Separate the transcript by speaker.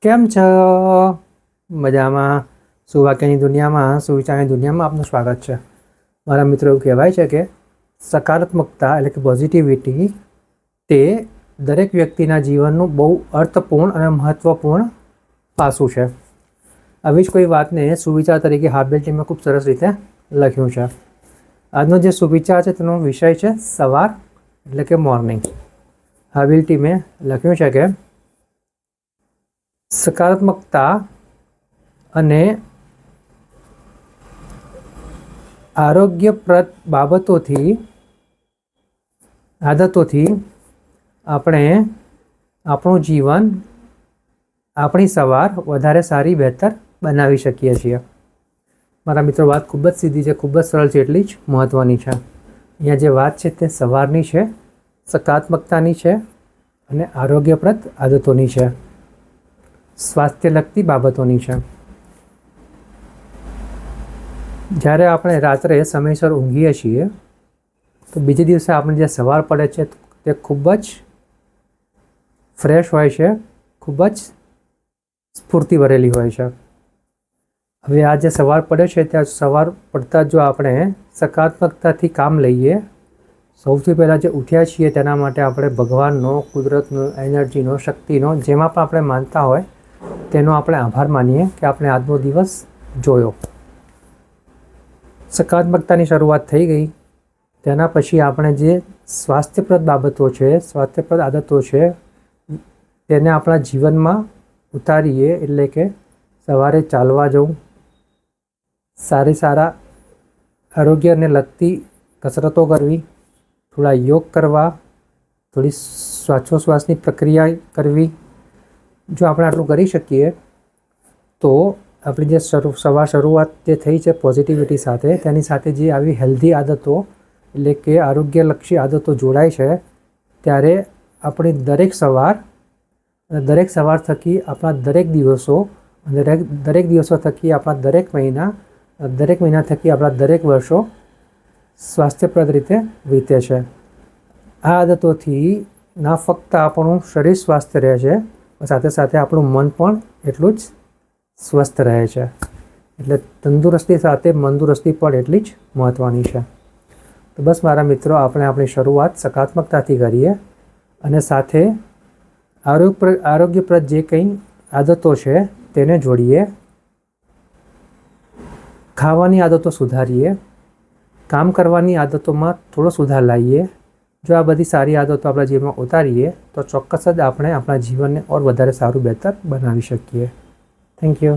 Speaker 1: કેમ છો? મજામાં? સુવાક્યની દુનિયામાં, સુવિચારની દુનિયામાં આપનું સ્વાગત છે. મારા મિત્રો, એવું કહેવાય છે કે સકારાત્મકતા એટલે કે પોઝિટિવિટી તે દરેક વ્યક્તિના જીવનનું બહુ અર્થપૂર્ણ અને મહત્ત્વપૂર્ણ પાસું છે. આવી જ કોઈ વાતને સુવિચાર તરીકે હાર્બેલ ટીમે ખૂબ સરસ રીતે લખ્યું છે. આજનો જે સુવિચાર છે તેનો વિષય છે સવાર એટલે કે મોર્નિંગ. હાર્બેલ ટીમે લખ્યું છે કે સકારાત્મકતા અને આરોગ્યપ્રદ આદતોથી આપણે આપણું જીવન, આપણી સવાર વધારે સારી, બહેતર બનાવી શકીએ છીએ. મારા મિત્રો, વાત ખૂબ જ સીધી છે, ખૂબ જ સરળ છે, એટલી જ મહત્ત્વની છે. અહીંયા જે વાત છે તે સવારની છે, સકારાત્મકતાની છે અને આરોગ્યપ્રદ આદતોની છે, સ્વાસ્થ્યલક્ષી બાબતોની છે. જ્યારે આપણે રાત્રે સમયસર ઊંઘીએ છીએ તો બીજે દિવસે આપણે જે સવાર પડે છે તે ખૂબ જ ફ્રેશ હોય છે, ખૂબ જ સ્ફૂર્તિ ભરેલી હોય છે. હવે આ જે સવાર પડે છે ત્યાં સવાર પડતા જો આપણે સકારાત્મકતાથી કામ લઈએ, સૌથી પહેલાં જે ઉઠ્યા છીએ તેના માટે આપણે ભગવાનનો, કુદરતનો, એનર્જીનો, શક્તિનો, જેમાં પણ આપણે માનતા હોય તેનો આપણે આભાર માનીએ કે આપણે આજનો દિવસ જોયો. સકારાત્મકતાની શરૂઆત થઈ ગઈ. તેના પછી આપણે જે સ્વાસ્થ્યપ્રદ બાબતો છે, સ્વાસ્થ્યપ્રદ આદતો છે, તેને આપણા જીવનમાં ઉતારીએ. એટલે કે સવારે ચાલવા જવું, સારા આરોગ્યને લગતી કસરતો કરવી, થોડા યોગ કરવા, થોડી શ્વાસોશ્વાસની પ્રક્રિયા કરવી. જો આપણે આટલું કરી શકીએ તો આપણી જે શરૂઆત જે થઈ છે પોઝિટિવિટી સાથે, તેની સાથે જે આવી હેલ્ધી આદતો એટલે કે આરોગ્યલક્ષી આદતો જોડાય છે, ત્યારે આપણી દરેક સવાર થકી આપણા દરેક દિવસો અને દરેક દિવસો થકી આપણા દરેક મહિના થકી આપણા દરેક વર્ષો સ્વાસ્થ્યપ્રદ રીતે વીતે છે. આ આદતોથી ના ફક્ત આપણું શરીર સ્વાસ્થ્ય રહે છે, સાથે સાથે આપણું મન પણ એટલું જ સ્વસ્થ રહે છે. એટલે તંદુરસ્તી સાથે મંદુરસ્તી પણ એટલી જ મહત્ત્વની છે. તો બસ મારા મિત્રો, આપણે આપણી શરૂઆત સકારાત્મકતાથી કરીએ અને સાથે આરોગ્યપ્રદ જે કંઈ આદતો છે તેને જોડીએ, ખાવાની આદતો સુધારીએ, કામ કરવાની આદતોમાં થોડો સુધાર લાવીએ. જો આ બધી સારી આદતો આપણા જીવનમાં ઉતારીએ તો ચોક્કસ જ આપણે આપણા જીવનને ઓર વધારે સારું, બહેતર બનાવી શકીએ. Thank you.